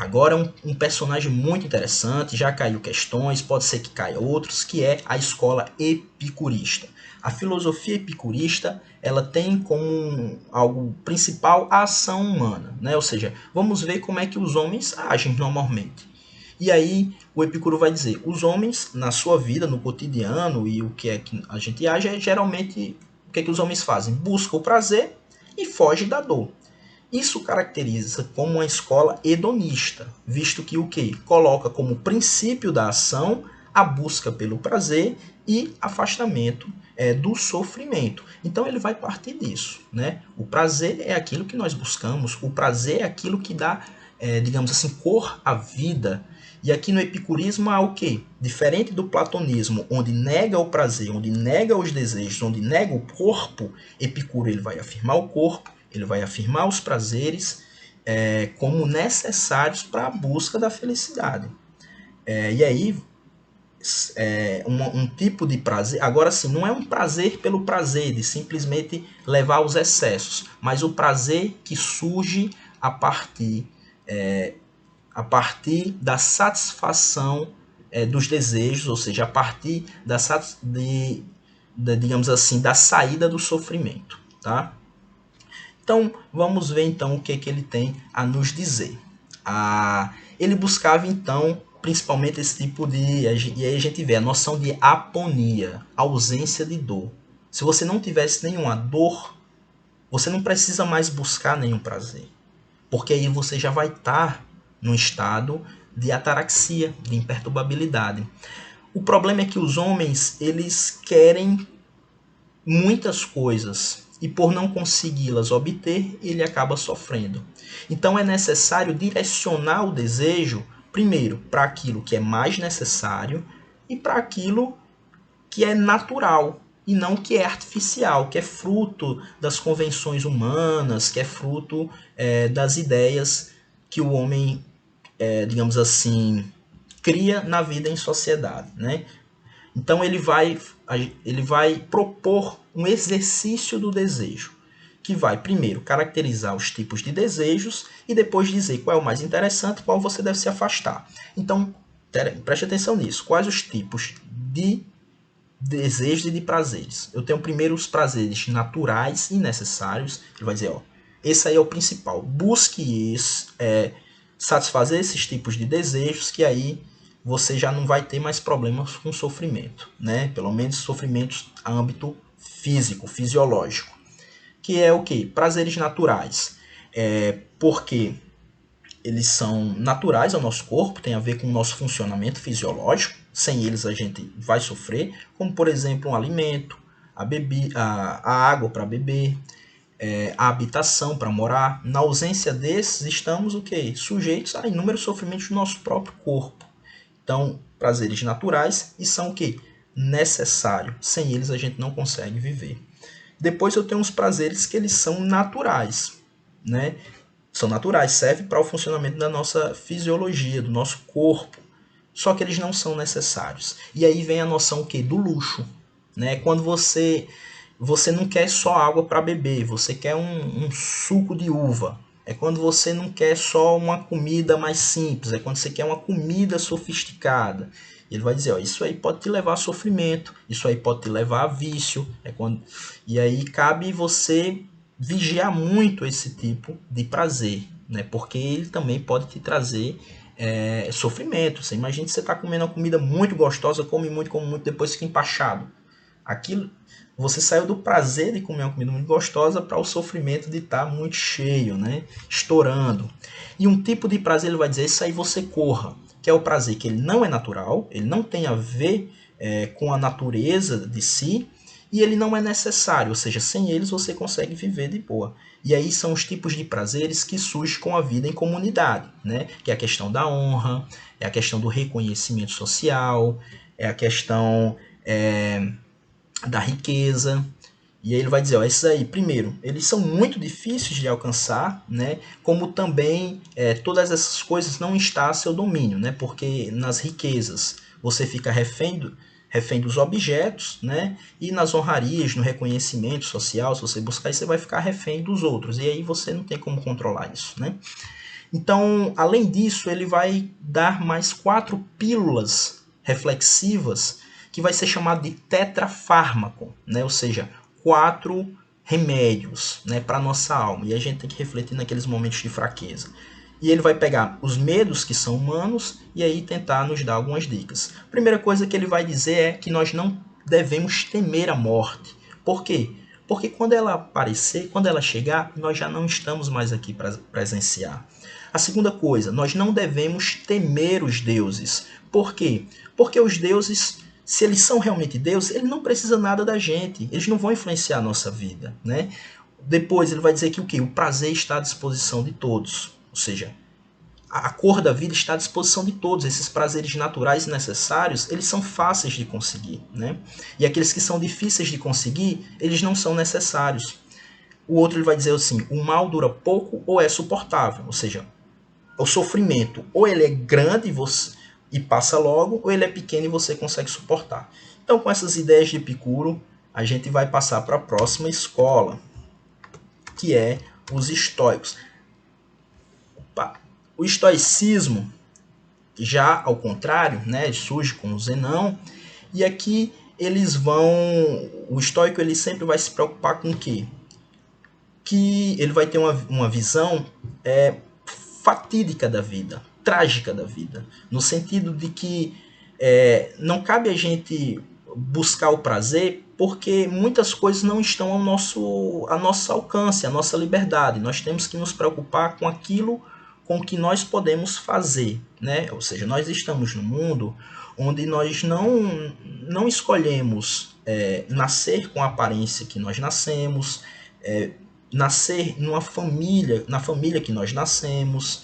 agora um personagem muito interessante, já caiu questões, pode ser que caia outros, que é a escola epicurista. A filosofia epicurista, ela tem como algo principal a ação humana, né? Ou seja, vamos ver como é que os homens agem normalmente. E aí o Epicuro vai dizer, os homens na sua vida, no cotidiano, e o que é que a gente age, é geralmente o que é que os homens fazem? Busca o prazer e foge da dor. Isso caracteriza como uma escola hedonista, visto que o que? Coloca como princípio da ação a busca pelo prazer e afastamento do sofrimento. Então ele vai partir disso, né? O prazer é aquilo que nós buscamos, o prazer é aquilo que dá, digamos assim, cor à vida. E aqui no epicurismo há o quê? Diferente do platonismo, onde nega o prazer, onde nega os desejos, onde nega o corpo, Epicuro ele vai afirmar o corpo, ele vai afirmar os prazeres como necessários para a busca da felicidade. E aí, um tipo de prazer, agora sim, não é um prazer pelo prazer, de simplesmente levar aos excessos, mas o prazer que surge a partir da satisfação dos desejos, ou seja, a partir digamos assim, da saída do sofrimento, tá? Então, vamos ver então o que ele tem a nos dizer. Ele buscava então, principalmente esse tipo de... E aí a gente vê a noção de aponia, ausência de dor. Se você não tivesse nenhuma dor, você não precisa mais buscar nenhum prazer. Porque aí você já vai estar num estado de ataraxia, de imperturbabilidade. O problema é que os homens, eles querem muitas coisas e por não consegui-las obter, ele acaba sofrendo. Então é necessário direcionar o desejo, primeiro, para aquilo que é mais necessário e para aquilo que é natural e não que é artificial, que é fruto das convenções humanas, que é fruto das ideias que o homem, digamos assim, cria na vida em sociedade, né? Então ele vai propor um exercício do desejo, que vai primeiro caracterizar os tipos de desejos e depois dizer qual é o mais interessante e qual você deve se afastar. Então, preste atenção nisso. Quais os tipos de desejos e de prazeres? Eu tenho primeiro os prazeres naturais e necessários. Ele vai dizer, ó, esse aí é o principal. Busque satisfazer esses tipos de desejos, que aí você já não vai ter mais problemas com sofrimento, né? Pelo menos sofrimentos a âmbito físico, fisiológico. Que é o quê? Prazeres naturais. Porque eles são naturais ao nosso corpo, tem a ver com o nosso funcionamento fisiológico. Sem eles a gente vai sofrer, como por exemplo um alimento, a água para beber, a habitação para morar. Na ausência desses, estamos o quê? Sujeitos a inúmeros sofrimentos do nosso próprio corpo. Então, prazeres naturais e são o quê? Necessário. Sem eles a gente não consegue viver. Depois eu tenho os prazeres que eles são naturais, né? São naturais, servem para o funcionamento da nossa fisiologia, do nosso corpo. Só que eles não são necessários. E aí vem a noção o quê? Do luxo, né? Quando você não quer só água para beber, você quer um suco de uva. É quando você não quer só uma comida mais simples, é quando você quer uma comida sofisticada. Ele vai dizer, ó, isso aí pode te levar a sofrimento, isso aí pode te levar a vício. E aí cabe você vigiar muito esse tipo de prazer, né? Porque ele também pode te trazer sofrimento. Você imagina que você está comendo uma comida muito gostosa, come muito, depois fica empachado. Aquilo, você saiu do prazer de comer uma comida muito gostosa para o sofrimento de estar muito cheio, né? Estourando. E um tipo de prazer, ele vai dizer, isso aí você corra, que é o prazer que ele não é natural, ele não tem a ver com a natureza de si, e ele não é necessário, ou seja, sem eles você consegue viver de boa. E aí são os tipos de prazeres que surgem com a vida em comunidade, né? Que é a questão da honra, é a questão do reconhecimento social, é a questão da riqueza. E aí ele vai dizer, ó, esses aí, primeiro, eles são muito difíceis de alcançar, né? Como também todas essas coisas não estão a seu domínio, né? Porque nas riquezas você fica refém dos objetos, né? E nas honrarias, no reconhecimento social, se você buscar isso, você vai ficar refém dos outros. E aí você não tem como controlar isso, né? Então, além disso, ele vai dar mais 4 pílulas reflexivas, que vai ser chamado de tetrafármaco, né? Ou seja, 4 remédios, né, para a nossa alma. E a gente tem que refletir naqueles momentos de fraqueza. E ele vai pegar os medos que são humanos e aí tentar nos dar algumas dicas. A primeira coisa que ele vai dizer é que nós não devemos temer a morte. Por quê? Porque quando ela aparecer, quando ela chegar, nós já não estamos mais aqui para presenciar. A segunda coisa, nós não devemos temer os deuses. Por quê? Porque os deuses, se eles são realmente deuses, eles não precisam nada da gente. Eles não vão influenciar a nossa vida, né? Depois ele vai dizer que o quê? O prazer está à disposição de todos. Ou seja, a cor da vida está à disposição de todos. Esses prazeres naturais e necessários, eles são fáceis de conseguir, né? E aqueles que são difíceis de conseguir, eles não são necessários. O outro ele vai dizer assim, o mal dura pouco ou é suportável. Ou seja, o sofrimento ou ele é grande e passa logo, ou ele é pequeno e você consegue suportar. Então, com essas ideias de Epicuro, a gente vai passar para a próxima escola, que é os estoicos. O estoicismo, já ao contrário, né, surge com o Zenão, e aqui eles vão... O estoico ele sempre vai se preocupar com o quê? Que ele vai ter uma visão fatídica da vida, trágica da vida, no sentido de que não cabe a gente buscar o prazer porque muitas coisas não estão ao nosso alcance, à nossa liberdade. Nós temos que nos preocupar com aquilo com que nós podemos fazer, né? Ou seja, nós estamos num mundo onde nós não escolhemos nascer com a aparência que nós nascemos, nascer na família que nós nascemos,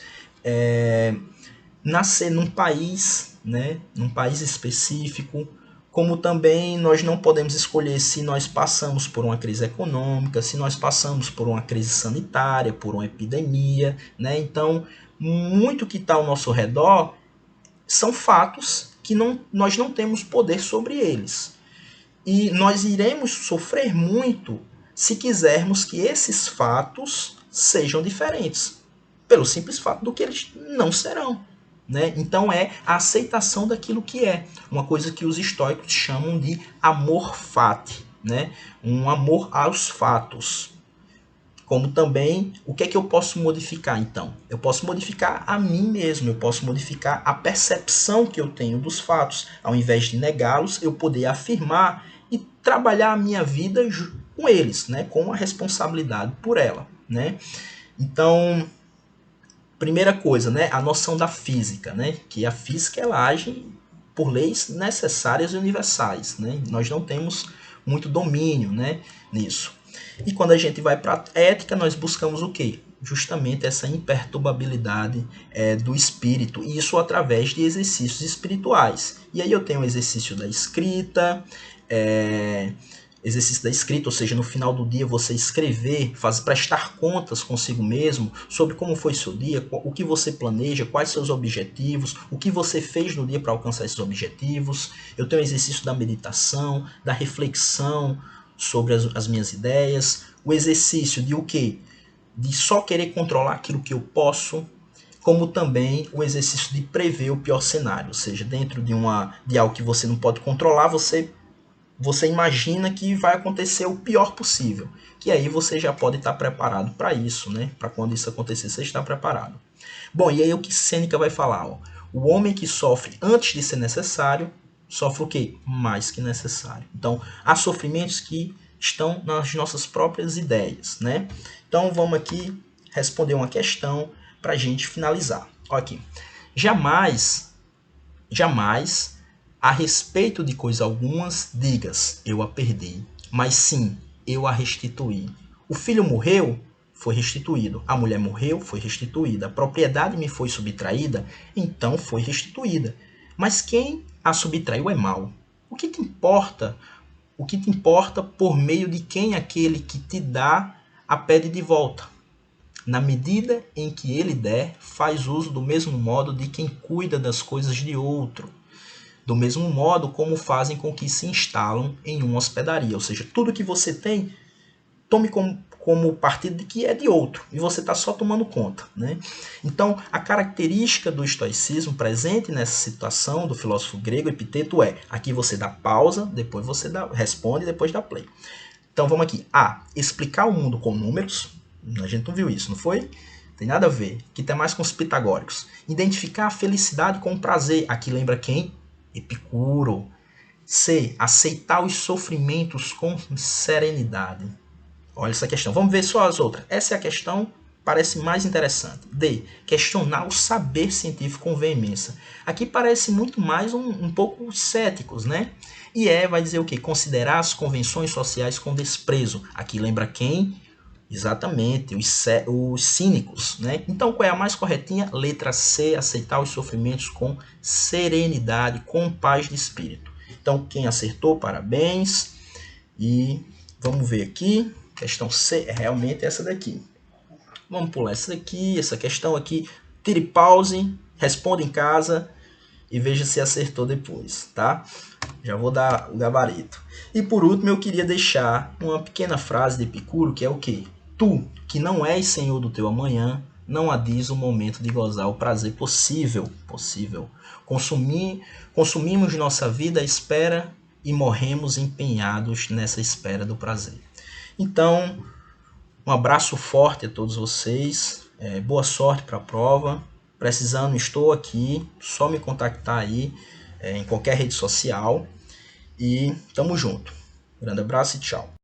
nascer num país, né, num país específico, como também nós não podemos escolher se nós passamos por uma crise econômica, se nós passamos por uma crise sanitária, por uma epidemia, né? Então, muito que está ao nosso redor são fatos que nós não temos poder sobre eles. E nós iremos sofrer muito se quisermos que esses fatos sejam diferentes, pelo simples fato do que eles não serão. Né? Então é a aceitação daquilo que é, uma coisa que os estoicos chamam de amor fati, né? Um amor aos fatos. Como também, o que é que eu posso modificar então? Eu posso modificar a mim mesmo, eu posso modificar a percepção que eu tenho dos fatos. Ao invés de negá-los, eu poder afirmar e trabalhar a minha vida com eles, né? Com a responsabilidade por ela. Né? Então, primeira coisa, né? A noção da física, né? Que a física ela age por leis necessárias e universais. Né? Nós não temos muito domínio, né, nisso. E quando a gente vai para a ética, nós buscamos o quê? Justamente essa imperturbabilidade do espírito, e isso através de exercícios espirituais. E aí eu tenho o exercício da escrita, ou seja, no final do dia você escrever, prestar contas consigo mesmo sobre como foi seu dia, o que você planeja, quais seus objetivos, o que você fez no dia para alcançar esses objetivos. Eu tenho o exercício da meditação, da reflexão sobre as minhas ideias, o exercício de o quê? De só querer controlar aquilo que eu posso, como também o exercício de prever o pior cenário, ou seja, dentro de algo que você não pode controlar, você imagina que vai acontecer o pior possível, que aí você já pode estar preparado para isso, né? Para quando isso acontecer, você está preparado. Bom, e aí o que Sêneca vai falar? Ó? O homem que sofre antes de ser necessário, sofre o quê? Mais que necessário. Então, há sofrimentos que estão nas nossas próprias ideias, né? Então, vamos aqui responder uma questão para a gente finalizar. Olha aqui. Jamais, a respeito de coisa algumas, digas, eu a perdi, mas sim, eu a restituí. O filho morreu, foi restituído. A mulher morreu, foi restituída. A propriedade me foi subtraída, então foi restituída. Mas quem a subtraiu é mau. O que te importa? O que te importa por meio de quem aquele que te dá a pede de volta? Na medida em que ele der, faz uso do mesmo modo de quem cuida das coisas de outro. Do mesmo modo como fazem com que se instalam em uma hospedaria. Ou seja, tudo que você tem, tome como partido de que é de outro, e você está só tomando conta, né? Então, a característica do estoicismo presente nessa situação do filósofo grego Epiteto é, aqui você dá pausa, depois você responde, depois dá play. Então, vamos aqui. A. Explicar o mundo com números. A gente não viu isso, não foi? Tem nada a ver. Aqui tem mais com os pitagóricos. Identificar a felicidade com o prazer. Aqui lembra quem? Epicuro. C. Aceitar os sofrimentos com serenidade. Olha essa questão. Vamos ver só as outras. Essa é a questão, parece mais interessante. D. Questionar o saber científico com veemência. Aqui parece muito mais um pouco céticos, né? E vai dizer o quê? Considerar as convenções sociais com desprezo. Aqui lembra quem? Exatamente, os cínicos, né? Então, qual é a mais corretinha? Letra C, aceitar os sofrimentos com serenidade, com paz de espírito. Então, quem acertou, parabéns. E vamos ver aqui. Questão C é realmente essa daqui. Vamos pular essa daqui, essa questão aqui. Tire pause, responda em casa e veja se acertou depois, tá? Já vou dar o gabarito. E por último, eu queria deixar uma pequena frase de Epicuro, que é o quê? Tu, que não és senhor do teu amanhã, não adies o momento de gozar o prazer possível. Consumimos nossa vida à espera e morremos empenhados nessa espera do prazer. Então, um abraço forte a todos vocês. Boa sorte para a prova. Precisando, estou aqui. Só me contactar aí em qualquer rede social. E tamo junto. Grande abraço e tchau.